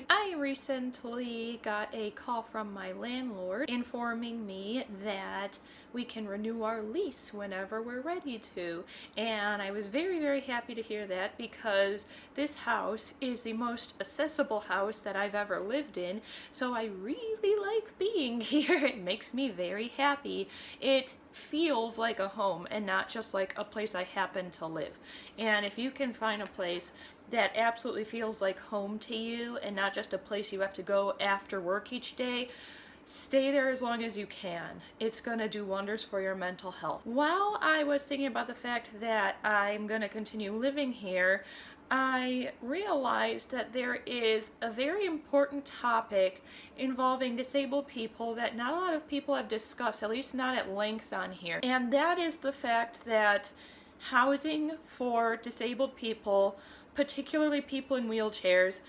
I recently got a call from my landlord informing me that we can renew our lease whenever we're ready to. And I was very, very happy to hear that because this house is the most accessible house that I've ever lived in. So I really like being here. It makes me very happy. It feels like a home and not just like a place I happen to live. And if you can find a place that absolutely feels like home to you and not just a place you have to go after work each day, stay there as long as you can. It's going to do wonders for your mental health. While I was thinking about the fact that I'm going to continue living here, I realized that there is a very important topic involving disabled people that not a lot of people have discussed, at least not at length on here. And that is the fact that housing for disabled people, particularly people in wheelchairs,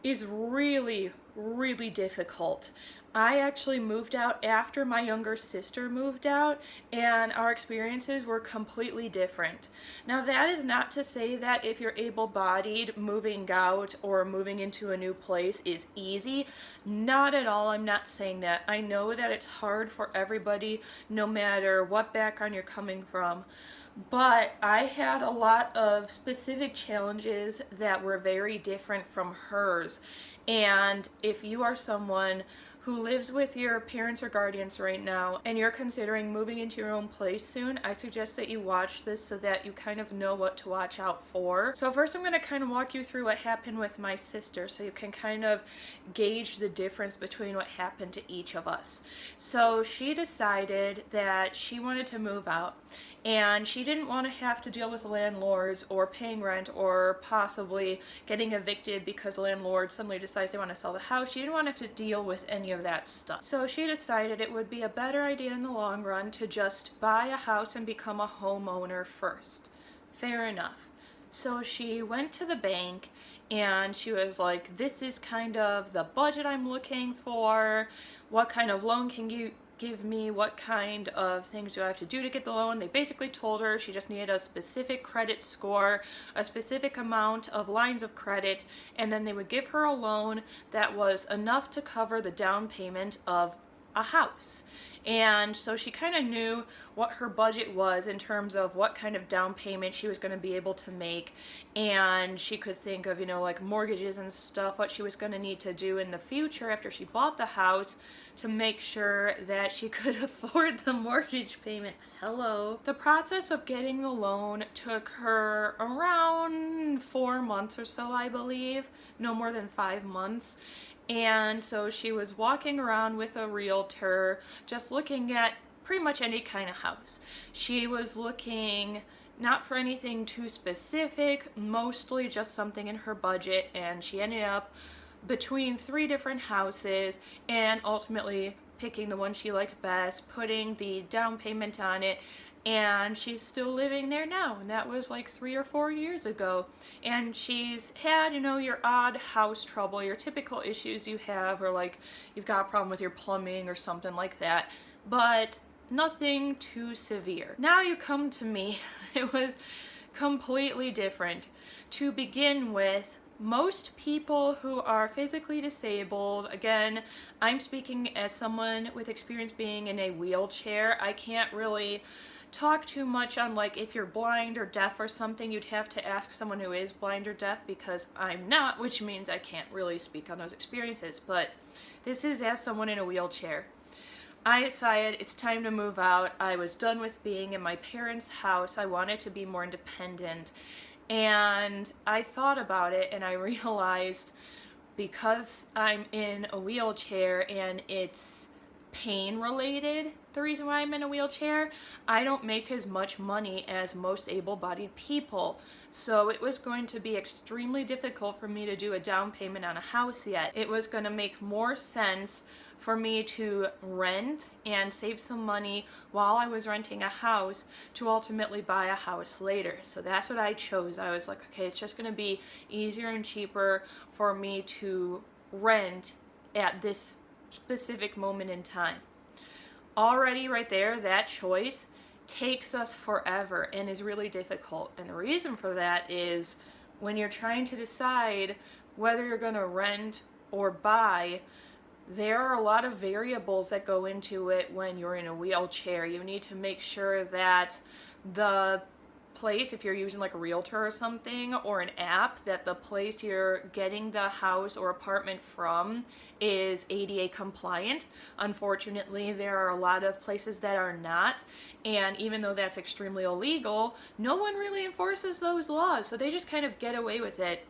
is really, really difficult. I actually moved out after my younger sister moved out, and our experiences were completely different. Now, that is not to say that if you're able-bodied, moving out or moving into a new place is easy. Not at all. I'm not saying that. I know that it's hard for everybody, no matter what background you're coming from. But I had a lot of specific challenges that were very different from hers. And if you are someone who lives with your parents or guardians right now and you're considering moving into your own place soon, I suggest that you watch this so that you kind of know what to watch out for. So first I'm going to kind of walk you through what happened with my sister so you can kind of gauge the difference between what happened to each of us. So she decided that she wanted to move out, and she didn't want to have to deal with landlords or paying rent or possibly getting evicted because the landlord suddenly decides they want to sell the house. She didn't want to have to deal with any of that stuff. So she decided it would be a better idea in the long run to just buy a house and become a homeowner first. Fair enough. So she went to the bank and she was like, this is kind of the budget I'm looking for. What kind of loan can you give me? What kind of things do I have to do to get the loan? They basically told her she just needed a specific credit score, a specific amount of lines of credit, and then they would give her a loan that was enough to cover the down payment of a house. And so she kind of knew what her budget was in terms of what kind of down payment she was going to be able to make, and she could think of, like mortgages and stuff, what she was going to need to do in the future after she bought the house to make sure that she could afford the mortgage payment. Hello. The process of getting the loan took her around 4 months or so, I believe, no more than 5 months. And so she was walking around with a realtor, just looking at pretty much any kind of house. She was looking not for anything too specific, mostly just something in her budget, and she ended up between 3 different houses and ultimately picking the one she liked best, putting the down payment on it, and she's still living there now, and that was like 3 or 4 years ago. And she's had, your odd house trouble, your typical issues you have, or like you've got a problem with your plumbing or something like that, but nothing too severe. Now you come to me. It was completely different. To begin with, most people who are physically disabled, again, I'm speaking as someone with experience being in a wheelchair. I can't really talk too much on like if you're blind or deaf or something. You'd have to ask someone who is blind or deaf because I'm not, which means I can't really speak on those experiences. But this is as someone in a wheelchair. I decided it's time to move out. I was done with being in my parents' house. I wanted to be more independent. And I thought about it and I realized because I'm in a wheelchair and it's pain related, the reason why I'm in a wheelchair, I don't make as much money as most able-bodied people. So it was going to be extremely difficult for me to do a down payment on a house yet. It was going to make more sense for me to rent and save some money while I was renting a house to ultimately buy a house later. So that's what I chose. I was like, okay, it's just going to be easier and cheaper for me to rent at this specific moment in time. Already right there, that choice takes us forever and is really difficult. And the reason for that is when you're trying to decide whether you're going to rent or buy, there are a lot of variables that go into it when you're in a wheelchair. You need to make sure that the place, if you're using like a realtor or something, or an app, that the place you're getting the house or apartment from is ADA compliant. Unfortunately, there are a lot of places that are not, and even though that's extremely illegal, no one really enforces those laws, so they just kind of get away with it.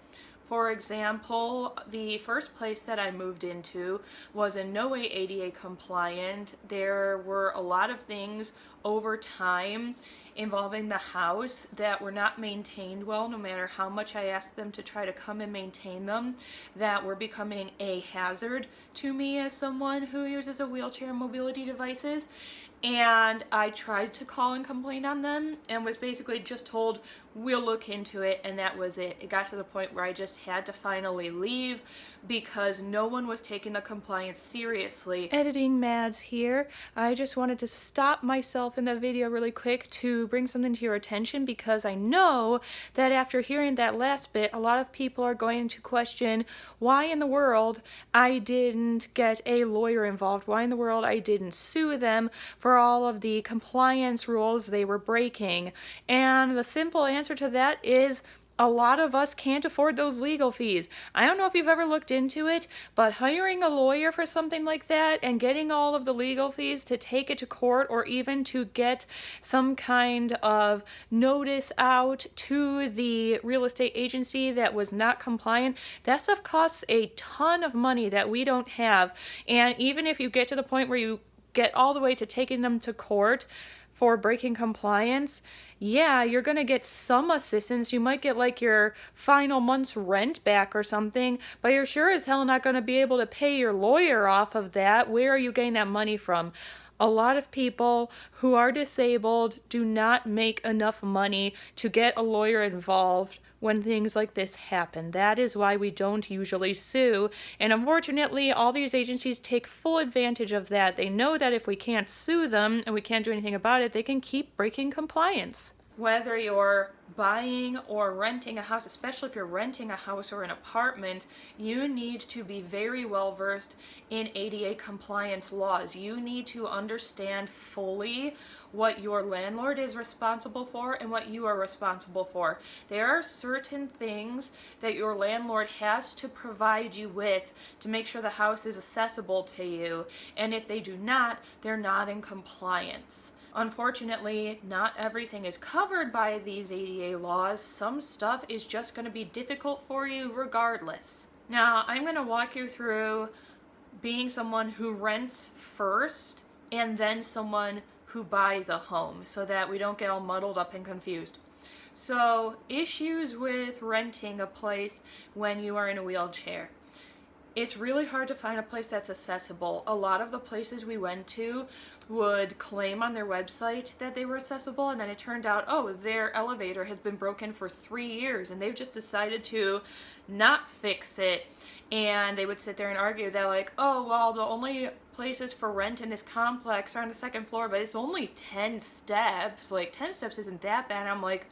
For example, the first place that I moved into was in no way ADA compliant. There were a lot of things over time involving the house that were not maintained well, no matter how much I asked them to try to come and maintain them, that were becoming a hazard to me as someone who uses a wheelchair and mobility devices. And I tried to call and complain on them and was basically just told, we'll look into it, and that was it. It got to the point where I just had to finally leave because no one was taking the compliance seriously. Editing Mads here. I just wanted to stop myself in the video really quick to bring something to your attention, because I know that after hearing that last bit, a lot of people are going to question why in the world I didn't get a lawyer involved, why in the world I didn't sue them for all of the compliance rules they were breaking. And the simple answer to that is a lot of us can't afford those legal fees. I don't know if you've ever looked into it, but hiring a lawyer for something like that and getting all of the legal fees to take it to court, or even to get some kind of notice out to the real estate agency that was not compliant, that stuff costs a ton of money that we don't have. And even if you get to the point where you get all the way to taking them to court for breaking compliance, yeah, you're going to get some assistance. You might get like your final month's rent back or something, but you're sure as hell not going to be able to pay your lawyer off of that. Where are you getting that money from? A lot of people who are disabled do not make enough money to get a lawyer involved when things like this happen. That is why we don't usually sue, and unfortunately all these agencies take full advantage of that. They know that if we can't sue them and we can't do anything about it, they can keep breaking compliance. Whether you're buying or renting a house, especially if you're renting a house or an apartment, you need to be very well versed in ADA compliance laws. You need to understand fully what your landlord is responsible for and what you are responsible for. There are certain things that your landlord has to provide you with to make sure the house is accessible to you, and if they do not, they're not in compliance. Unfortunately, not everything is covered by these ADA laws. Some stuff is just going to be difficult for you regardless. Now, I'm going to walk you through being someone who rents first and then someone who buys a home, so that we don't get all muddled up and confused. So, issues with renting a place when you are in a wheelchair. It's really hard to find a place that's accessible. A lot of the places we went to would claim on their website that they were accessible, and then it turned out, oh, their elevator has been broken for 3 years and they've just decided to not fix it. And they would sit there and argue that, like, oh, well, the only places for rent in this complex are on the second floor, but it's only 10 steps. Like, 10 steps isn't that bad. And I'm like,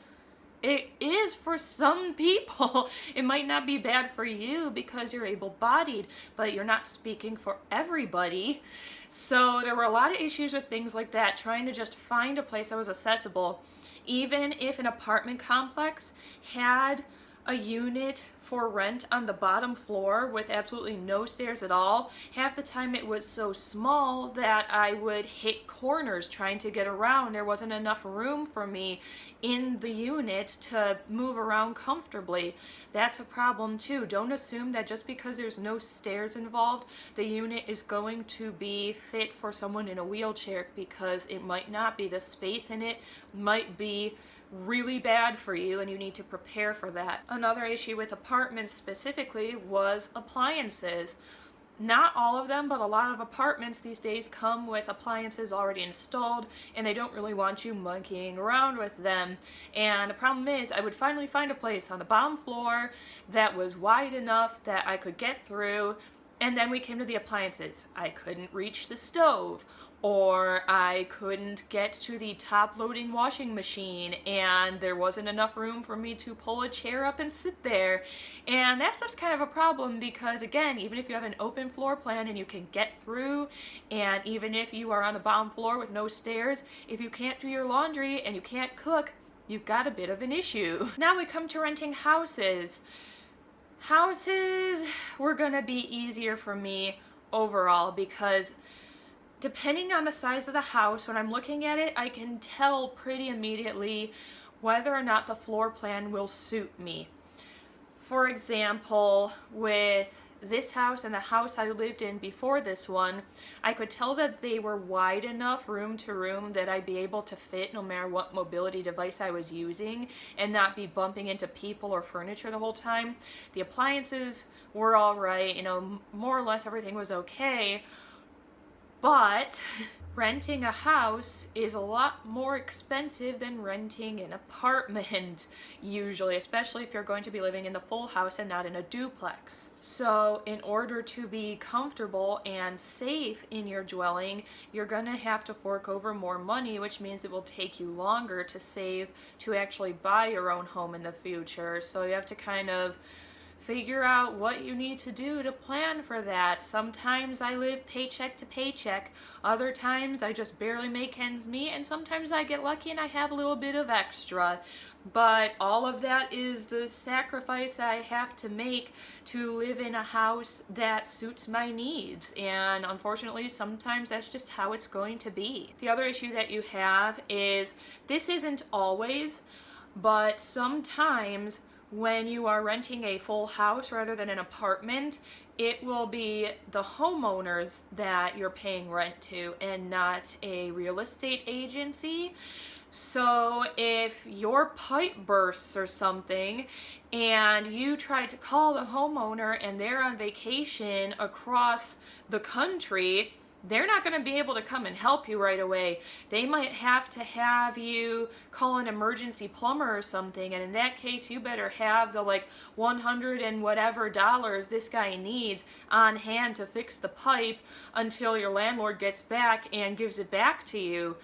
it is for some people. It might not be bad for you because you're able-bodied, but you're not speaking for everybody. So there were a lot of issues with things like that, trying to just find a place that was accessible. Even if an apartment complex had a unit for rent on the bottom floor with absolutely no stairs at all, half the time it was so small that I would hit corners trying to get around. There wasn't enough room for me in the unit to move around comfortably. That's a problem too. Don't assume that just because there's no stairs involved, the unit is going to be fit for someone in a wheelchair, because it might not be. The space in it might be really bad for you, and you need to prepare for that. Another issue with apartments specifically was appliances. Not all of them, but a lot of apartments these days come with appliances already installed, and they don't really want you monkeying around with them. And the problem is, I would finally find a place on the bottom floor that was wide enough that I could get through, and then we came to the appliances. I couldn't reach the stove, or I couldn't get to the top loading washing machine and there wasn't enough room for me to pull a chair up and sit there. And that's just kind of a problem because, again, even if you have an open floor plan and you can get through, and even if you are on the bottom floor with no stairs, if you can't do your laundry and you can't cook, you've got a bit of an issue. Now we come to renting houses. Houses were gonna be easier for me overall because depending on the size of the house, when I'm looking at it, I can tell pretty immediately whether or not the floor plan will suit me. For example, with this house and the house I lived in before this one, I could tell that they were wide enough room to room that I'd be able to fit no matter what mobility device I was using and not be bumping into people or furniture the whole time. The appliances were all right, more or less everything was okay. But renting a house is a lot more expensive than renting an apartment, usually, especially if you're going to be living in the full house and not in a duplex. So in order to be comfortable and safe in your dwelling, you're gonna have to fork over more money, which means it will take you longer to save to actually buy your own home in the future. So you have to kind of figure out what you need to do to plan for that. Sometimes I live paycheck to paycheck, other times I just barely make ends meet, and sometimes I get lucky and I have a little bit of extra. But all of that is the sacrifice I have to make to live in a house that suits my needs. And unfortunately, sometimes that's just how it's going to be. The other issue that you have is, this isn't always, but sometimes when you are renting a full house rather than an apartment, it will be the homeowners that you're paying rent to and not a real estate agency. So if your pipe bursts or something and you try to call the homeowner and they're on vacation across the country, they're not going to be able to come and help you right away. They might have to have you call an emergency plumber or something, and in that case you better have the 100 and whatever dollars this guy needs on hand to fix the pipe until your landlord gets back and gives it back to you.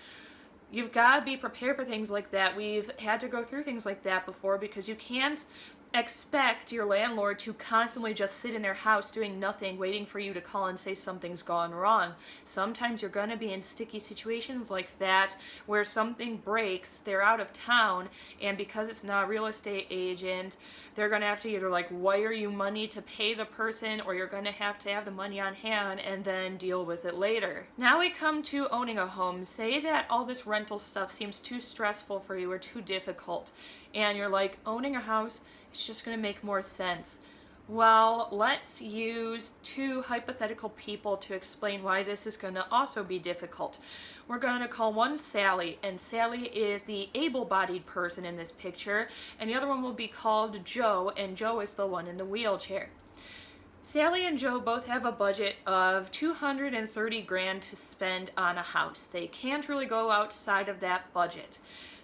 You've got to be prepared for things like that. We've had to go through things like that before because you can't expect your landlord to constantly just sit in their house doing nothing, waiting for you to call and say something's gone wrong. Sometimes you're going to be in sticky situations like that where something breaks, they're out of town, and because it's not a real estate agent, they're going to have to either wire you money to pay the person, or you're going to have the money on hand and then deal with it later. Now we come to owning a home. Say that all this rental stuff seems too stressful for you or too difficult, and you're like, owning a house, it's just going to make more sense. Well, let's use two hypothetical people to explain why this is going to also be difficult. We're going to call one Sally, and Sally is the able-bodied person in this picture, and the other one will be called Joe, and Joe is the one in the wheelchair. Sally and Joe both have a budget of $230 grand to spend on a house. They can't really go outside of that budget.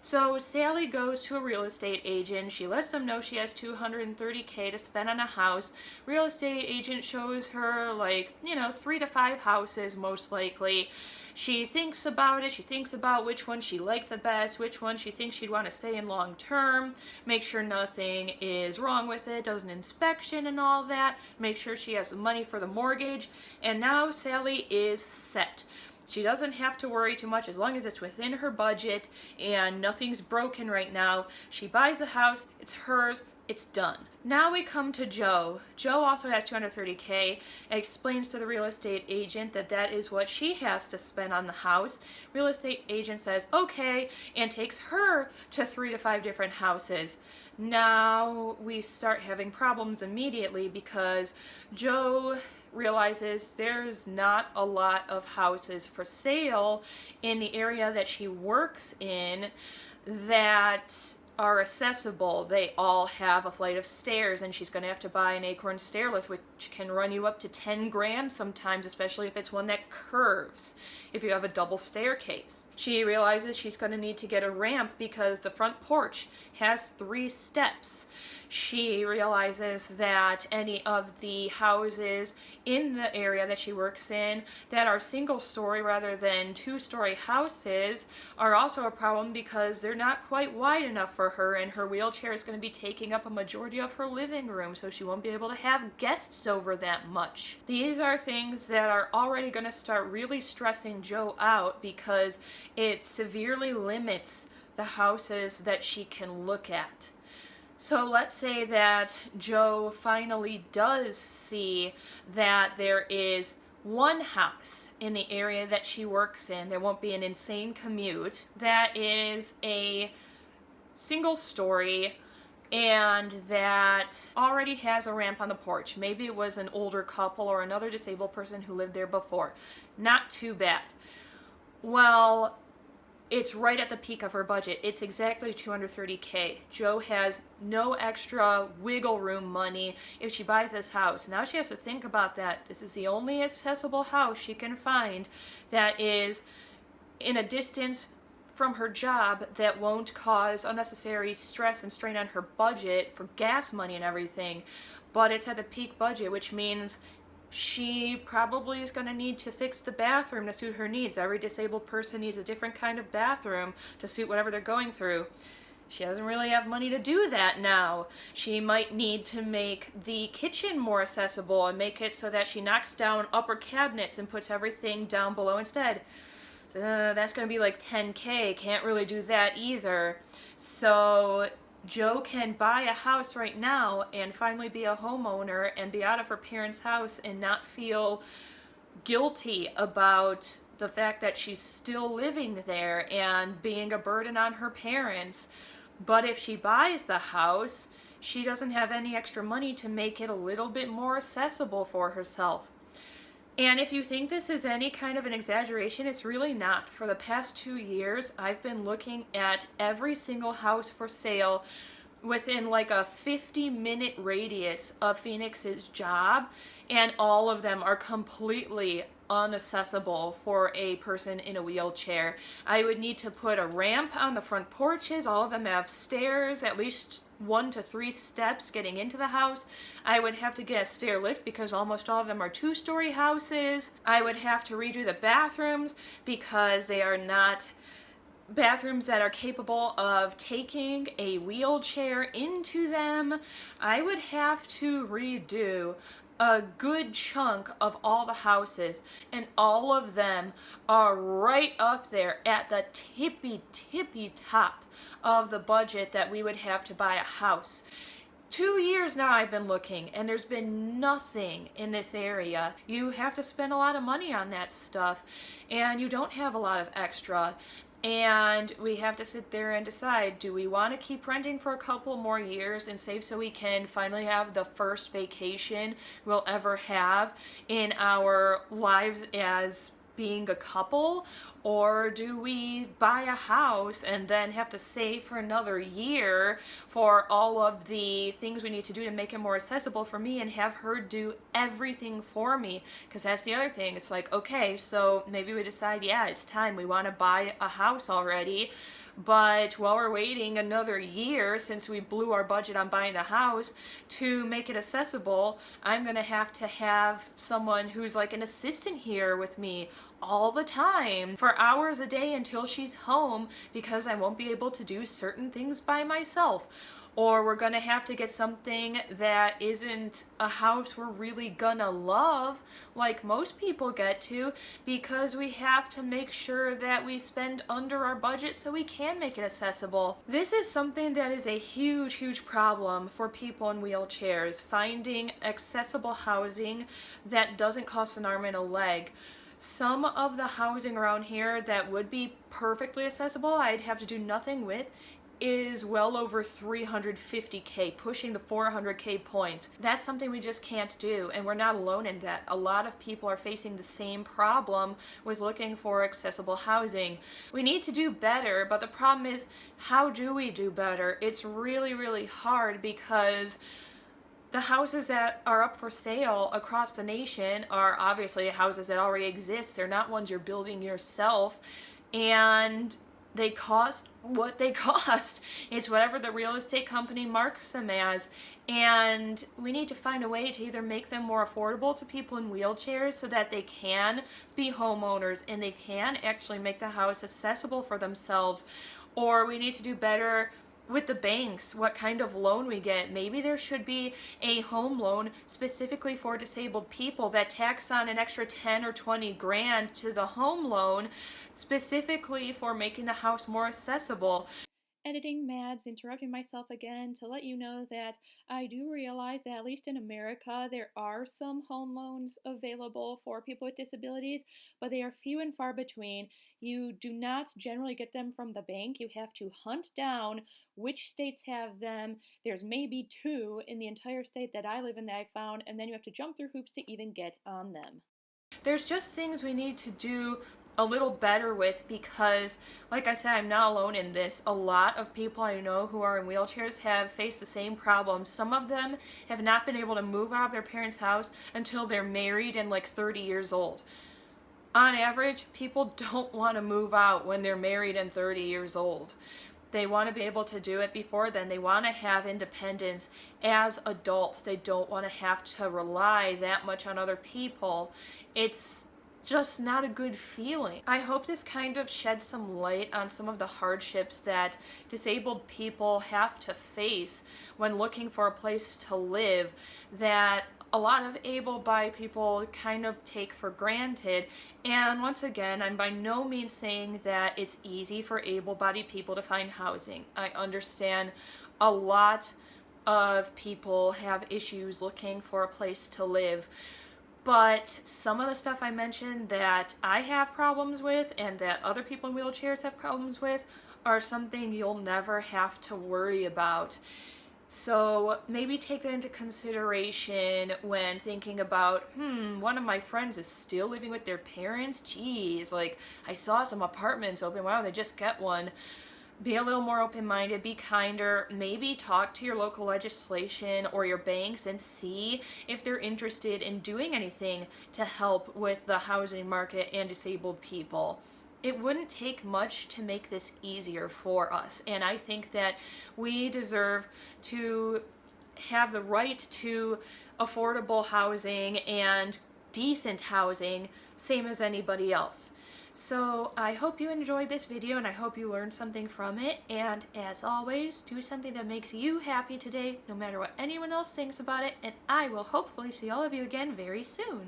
So Sally goes to a real estate agent. She lets them know she has $230K to spend on a house. Real estate agent shows her 3 to 5 houses most likely. She thinks about it. She thinks about which one she liked the best, which one she thinks she'd want to stay in long term, make sure nothing is wrong with it, does an inspection and all that, make sure she has the money for the mortgage, and now Sally is set. She doesn't have to worry too much as long as it's within her budget and nothing's broken right now. She buys the house, it's hers, it's done. Now we come to Joe. Joe also has $230K, explains to the real estate agent that that is what she has to spend on the house. Real estate agent says okay and takes her to 3 to 5 different houses. Now we start having problems immediately because Joe realizes there's not a lot of houses for sale in the area that she works in that are accessible. They all have a flight of stairs, and she's going to have to buy an acorn stair lift, which can run you up to 10 grand sometimes, especially if it's one that curves, if you have a double staircase. She realizes she's going to need to get a ramp because the front porch has 3 steps. She realizes that any of the houses in the area that she works in that are single story rather than 2-story houses are also a problem because they're not quite wide enough for her, and her wheelchair is going to be taking up a majority of her living room, so she won't be able to have guests over that much. These are things that are already going to start really stressing Jo out because it severely limits the houses that she can look at. So let's say that Jo finally does see that there is one house in the area that she works in, there won't be an insane commute, that is a single story and that already has a ramp on the porch. Maybe it was an older couple or another disabled person who lived there before. Not too bad. Well, it's right at the peak of her budget. It's exactly $230K. Jo has no extra wiggle room money if she buys this house. Now she has to think about that. This is the only accessible house she can find that is in a distance from her job that won't cause unnecessary stress and strain on her budget for gas money and everything. But it's at the peak budget, which means she probably is going to need to fix the bathroom to suit her needs. Every disabled person needs a different kind of bathroom to suit whatever they're going through. She doesn't really have money to do that now. She might need to make the kitchen more accessible and make it so that she knocks down upper cabinets and puts everything down below instead. That's going to be like $10K. Can't really do that either. So Jo can buy a house right now and finally be a homeowner and be out of her parents' house and not feel guilty about the fact that she's still living there and being a burden on her parents. But if she buys the house, she doesn't have any extra money to make it a little bit more accessible for herself. And if you think this is any kind of an exaggeration, it's really not. For the past 2 years, I've been looking at every single house for sale within like a 50-minute radius of Phoenix's job, and all of them are completely unaccessible for a person in a wheelchair. I would need to put a ramp on the front porches. All of them have stairs, at least 1 to 3 steps getting into the house. I would have to get a stair lift because almost all of them are 2-story houses. I would have to redo the bathrooms because they are not bathrooms that are capable of taking a wheelchair into them. I would have to redo a good chunk of all the houses, and all of them are right up there at the tippy top of the budget that we would have to buy a house. 2 years now I've been looking and there's been nothing in this area. You have to spend a lot of money on that stuff and you don't have a lot of extra. And we have to sit there and decide, do we want to keep renting for a couple more years and save so we can finally have the first vacation we'll ever have in our lives as being a couple? Or do we buy a house and then have to save for another year for all of the things we need to do to make it more accessible for me and have her do everything for me? Because that's the other thing. It's like, okay, so maybe we decide, yeah, it's time. We want to buy a house already. But while we're waiting another year, since we blew our budget on buying the house, to make it accessible, I'm going to have someone who's like an assistant here with me all the time for hours a day until she's home because I won't be able to do certain things by myself. Or we're going to have to get something that isn't a house we're really gonna love like most people get to, because we have to make sure that we spend under our budget so we can make it accessible. This is something that is a huge problem for people in wheelchairs, finding accessible housing that doesn't cost an arm and a leg. Some of the housing around here that would be perfectly accessible, I'd have to do nothing with, is well over $350K, pushing the $400K point. That's something we just can't do, and we're not alone in that. A lot of people are facing the same problem with looking for accessible housing. We need to do better, but the problem is, how do we do better? It's really hard because the houses that are up for sale across the nation are obviously houses that already exist. They're not ones you're building yourself. and they cost what they cost. It's whatever the real estate company marks them as. And we need to find a way to either make them more affordable to people in wheelchairs so that they can be homeowners and they can actually make the house accessible for themselves, or we need to do better with the banks, what kind of loan we get. Maybe there should be a home loan specifically for disabled people that tacks on an extra 10 or 20 grand to the home loan specifically for making the house more accessible. Editing Mads, interrupting myself again to let you know that I do realize that at least in America there are some home loans available for people with disabilities, but they are few and far between. You do not generally get them from the bank. You have to hunt down which states have them. There's maybe 2 in the entire state that I live in that I found, and then you have to jump through hoops to even get on them. There's just things we need to do a little better with, because like I said, I'm not alone in this. A lot of people I know who are in wheelchairs have faced the same problem. Some of them have not been able to move out of their parents' house until they're married and like 30 years old. On average, people don't want to move out when they're married and 30 years old. They want to be able to do it before then. They want to have independence as adults. They don't want to have to rely that much on other people. It's just not a good feeling. I hope this kind of sheds some light on some of the hardships that disabled people have to face when looking for a place to live that a lot of able-bodied people kind of take for granted. And once again, I'm by no means saying that it's easy for able-bodied people to find housing. I understand a lot of people have issues looking for a place to live. But some of the stuff I mentioned that I have problems with and that other people in wheelchairs have problems with are something you'll never have to worry about. So maybe take that into consideration when thinking about, one of my friends is still living with their parents? Geez, like I saw some apartments open, why don't they just get one? Be a little more open-minded, be kinder, maybe talk to your local legislation or your banks and see if they're interested in doing anything to help with the housing market and disabled people. It wouldn't take much to make this easier for us, and I think that we deserve to have the right to affordable housing and decent housing, same as anybody else. So I hope you enjoyed this video and I hope you learned something from it, and as always, do something that makes you happy today, no matter what anyone else thinks about it, and I will hopefully see all of you again very soon.